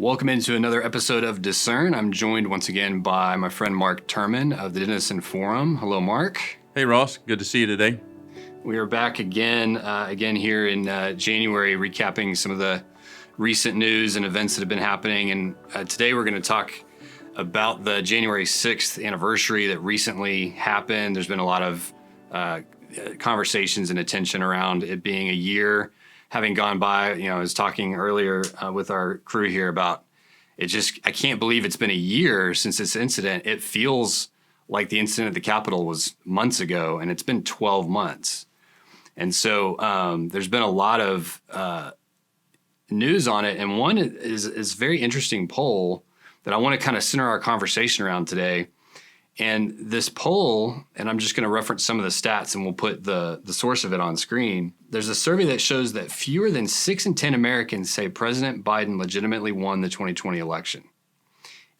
Welcome into another episode of Discern. I'm joined once again by my friend Mark Turman of the Denison Forum. Hello, Mark. Hey, Ross. Good to see you today. We are back again here in January, recapping some of the recent news and events that have been happening. And today we're going to talk about the January 6th anniversary that recently happened. There's been a lot of conversations and attention around it being a year having gone by. I was talking earlier with our crew here about it. I can't believe it's been a year since this incident. It feels like the incident at the Capitol was months ago, and it's been 12 months. And so there's been a lot of news on it. And one is a very interesting poll that I want to kind of center our conversation around today. And this poll, and I'm just going to reference some of the stats and we'll put the source of it on screen. There's a survey that shows that fewer than 6 in 10 Americans say President Biden legitimately won the 2020 election.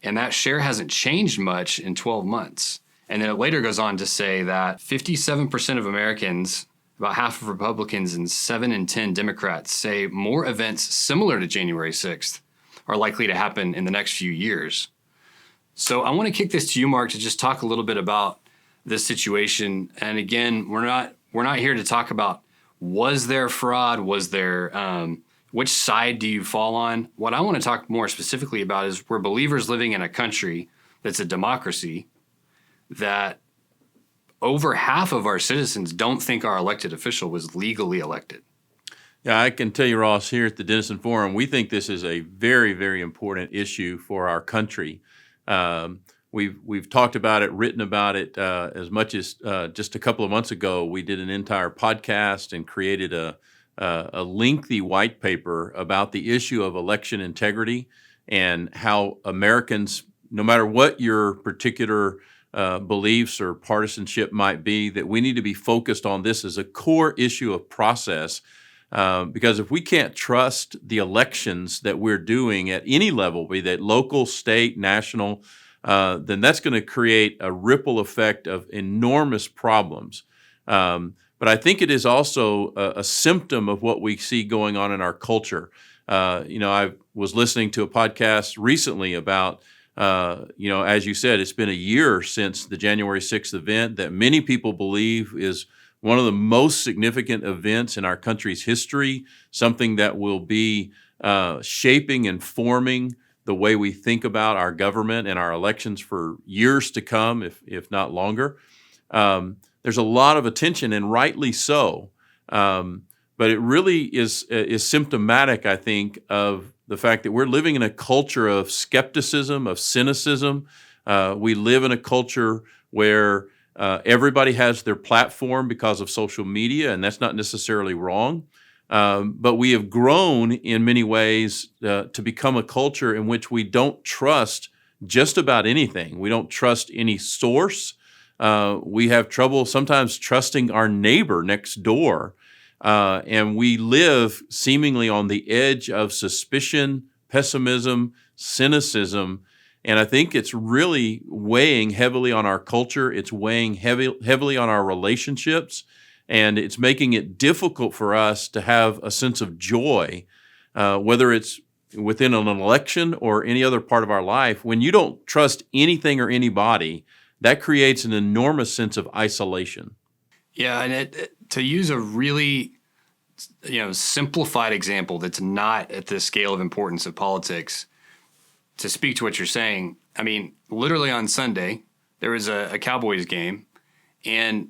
And that share hasn't changed much in 12 months. And then it later goes on to say that 57% of Americans, about half of Republicans, and 7 in 10 Democrats say more events similar to January 6th are likely to happen in the next few years. So I want to kick this to you, Mark, to just talk a little bit about this situation. And again, we're not here to talk about was there fraud, was there which side do you fall on? What I want to talk more specifically about is we're believers living in a country that's a democracy that over half of our citizens don't think our elected official was legally elected. Yeah, I can tell you, Ross, here at the Denison Forum, we think this is a very, very important issue for our country. We've talked about it, written about it as much as just a couple of months ago. We did an entire podcast and created a lengthy white paper about the issue of election integrity and how Americans, no matter what your particular beliefs or partisanship might be, that we need to be focused on this as a core issue of process. Because if we can't trust the elections that we're doing at any level, be that local, state, national, then that's going to create a ripple effect of enormous problems. But I think it is also a symptom of what we see going on in our culture. I was listening to a podcast recently about, as you said, it's been a year since the January 6th event that many people believe is one of the most significant events in our country's history, something that will be shaping and forming the way we think about our government and our elections for years to come, if not longer. There's a lot of attention, and rightly so. But it really is symptomatic, I think, of the fact that we're living in a culture of skepticism, of cynicism. We live in a culture where everybody has their platform because of social media, and that's not necessarily wrong. But we have grown in many ways to become a culture in which we don't trust just about anything. We don't trust any source. We have trouble sometimes trusting our neighbor next door. And we live seemingly on the edge of suspicion, pessimism, cynicism. And I think it's really weighing heavily on our culture. It's weighing heavily on our relationships, and it's making it difficult for us to have a sense of joy, whether it's within an election or any other part of our life. When you don't trust anything or anybody, that creates an enormous sense of isolation. Yeah, and to use a really simplified example that's not at the scale of importance of politics, to speak to what you're saying, I mean, literally on Sunday, there was a Cowboys game, and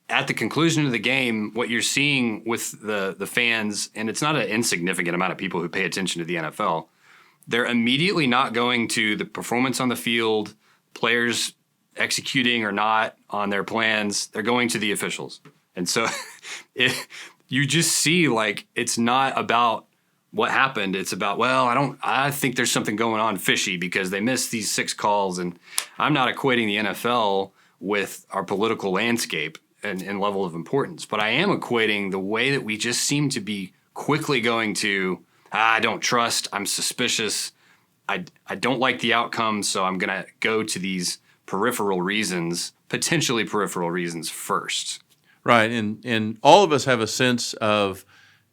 at the conclusion of the game, what you're seeing with the fans, and it's not an insignificant amount of people who pay attention to the NFL, they're immediately not going to the performance on the field, players executing or not on their plans. They're going to the officials. And so you just see, like, it's not about what happened. It's about, I think there's something going on fishy because they missed these 6 calls. And I'm not equating the NFL with our political landscape and level of importance, but I am equating the way that we just seem to be quickly going to, I don't trust, I'm suspicious, I don't like the outcome, so I'm going to go to these potentially peripheral reasons first. Right, and all of us have a sense of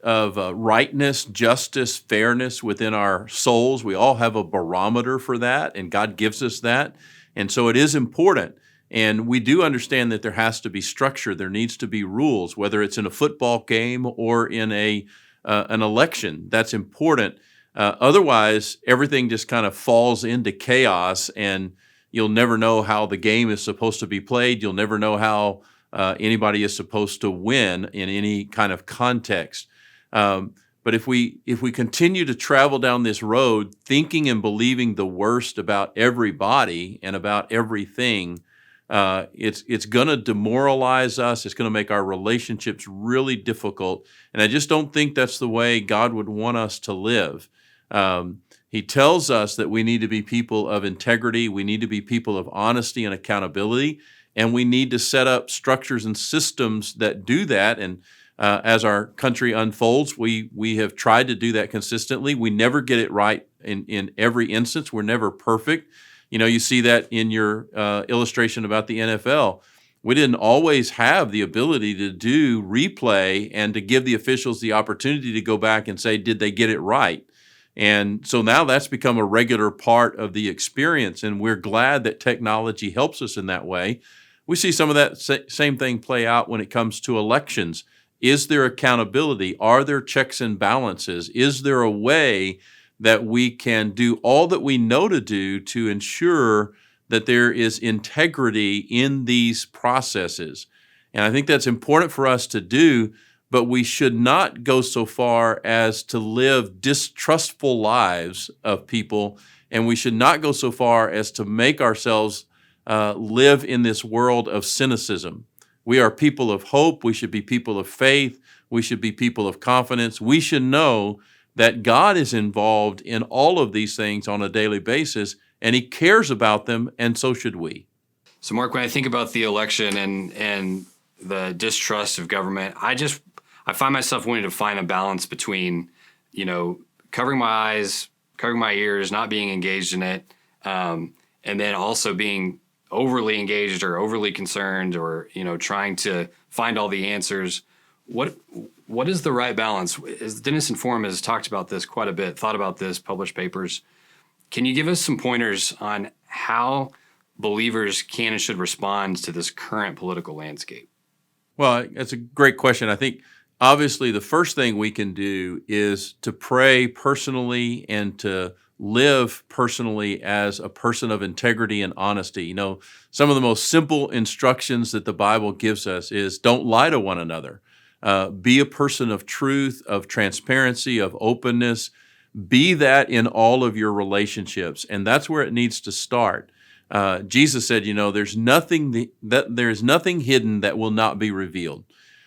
of rightness, justice, fairness within our souls. We all have a barometer for that, and God gives us that. And so it is important. And we do understand that there has to be structure. There needs to be rules, whether it's in a football game or in an election. That's important. Otherwise, everything just kind of falls into chaos, and you'll never know how the game is supposed to be played. You'll never know how anybody is supposed to win in any kind of context. But if we continue to travel down this road thinking and believing the worst about everybody and about everything, it's going to demoralize us. It's going to make our relationships really difficult. And I just don't think that's the way God would want us to live. He tells us that we need to be people of integrity. We need to be people of honesty and accountability. And we need to set up structures and systems that do that. And as our country unfolds, we have tried to do that consistently. We never get it right in every instance. We're never perfect. You know, you see that in your illustration about the NFL. We didn't always have the ability to do replay and to give the officials the opportunity to go back and say, did they get it right? And so now that's become a regular part of the experience, and we're glad that technology helps us in that way. We see some of that same thing play out when it comes to elections. Is there accountability? Are there checks and balances? Is there a way that we can do all that we know to do to ensure that there is integrity in these processes? And I think that's important for us to do, but we should not go so far as to live distrustful lives of people, and we should not go so far as to make ourselves live in this world of cynicism. We are people of hope. We should be people of faith. We should be people of confidence. We should know that God is involved in all of these things on a daily basis, and He cares about them, and so should we. So, Mark, when I think about the election and the distrust of government, I find myself wanting to find a balance between, covering my eyes, covering my ears, not being engaged in it, and then also being overly engaged or overly concerned, or trying to find all the answers. What is the right balance? As the Denison Forum has talked about this quite a bit, thought about this, published papers. Can you give us some pointers on how believers can and should respond to this current political landscape? Well, that's a great question. I think obviously the first thing we can do is to pray personally and to live personally as a person of integrity and honesty. Some of the most simple instructions that the Bible gives us is don't lie to one another. Be a person of truth, of transparency, of openness. Be that in all of your relationships, and that's where it needs to start. Jesus said, there's nothing hidden that will not be revealed.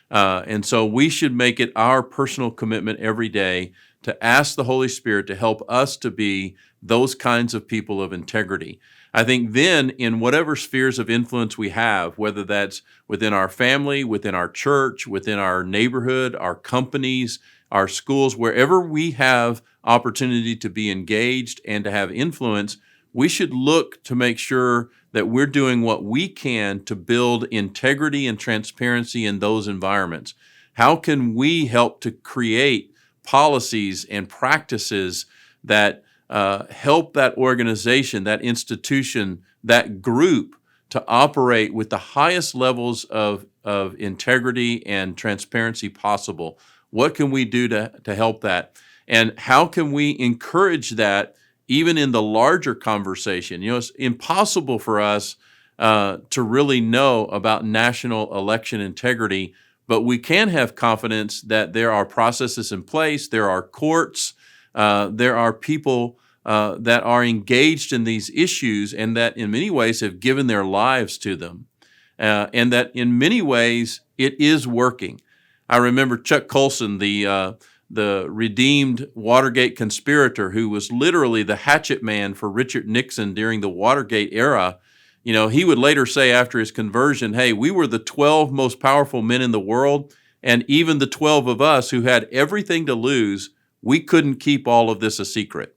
And so we should make it our personal commitment every day to ask the Holy Spirit to help us to be those kinds of people of integrity. I think then in whatever spheres of influence we have, whether that's within our family, within our church, within our neighborhood, our companies, our schools, wherever we have opportunity to be engaged and to have influence, we should look to make sure that we're doing what we can to build integrity and transparency in those environments. How can we help to create policies and practices that help that organization, that institution, that group to operate with the highest levels of integrity and transparency possible? What can we do to help that? And how can we encourage that even in the larger conversation? It's impossible for us to really know about national election integrity, but we can have confidence that there are processes in place, there are courts, there are people that are engaged in these issues and that in many ways have given their lives to them, and that in many ways it is working. I remember Chuck Colson, the redeemed Watergate conspirator who was literally the hatchet man for Richard Nixon during the Watergate era. He would later say after his conversion, hey, we were the 12 most powerful men in the world, and even the 12 of us who had everything to lose, we couldn't keep all of this a secret.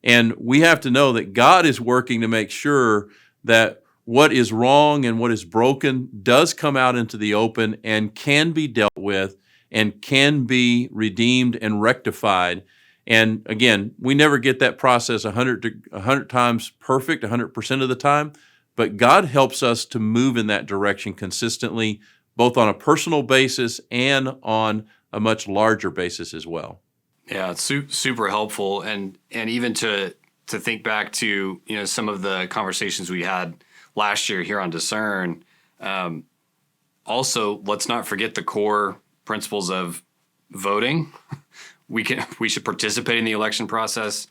And we have to know that God is working to make sure that what is wrong and what is broken does come out into the open and can be dealt with, and can be redeemed and rectified. And again, we never get that process 100 times perfect, 100% of the time, but God helps us to move in that direction consistently, both on a personal basis and on a much larger basis as well. Yeah, it's super helpful, and even to think back to some of the conversations we had last year here on Discern. Also, let's not forget the core principles of voting. We should participate in the election process,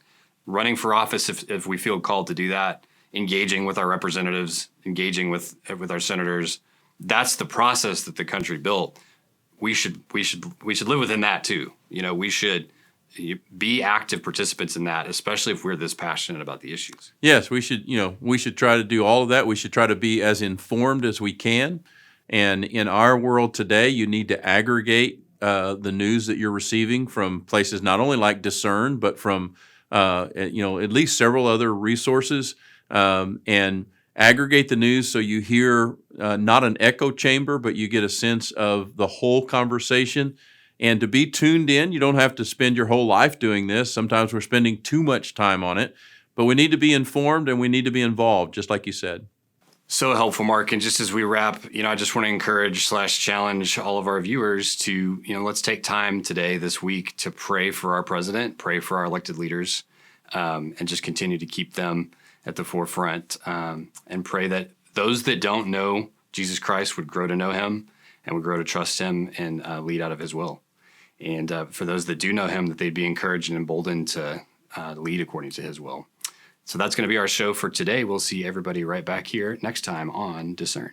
running for office if we feel called to do that, engaging with our representatives, engaging with our senators. That's the process that the country built. We should live within that too. We should be active participants in that, especially if we're this passionate about the issues. Yes, we should try to do all of that. We should try to be as informed as we can. And in our world today, you need to aggregate the news that you're receiving from places not only like Discern, but from at least several other resources, and aggregate the news so you hear not an echo chamber, but you get a sense of the whole conversation. And to be tuned in, you don't have to spend your whole life doing this. Sometimes we're spending too much time on it, but we need to be informed and we need to be involved, just like you said. So helpful, Mark. And just as we wrap, I just want to encourage / challenge all of our viewers to, let's take time today, this week, to pray for our president, pray for our elected leaders, and just continue to keep them at the forefront, and pray that those that don't know Jesus Christ would grow to know him and would grow to trust him and lead out of his will. And for those that do know him, that they'd be encouraged and emboldened to lead according to his will. So that's going to be our show for today. We'll see everybody right back here next time on Discern.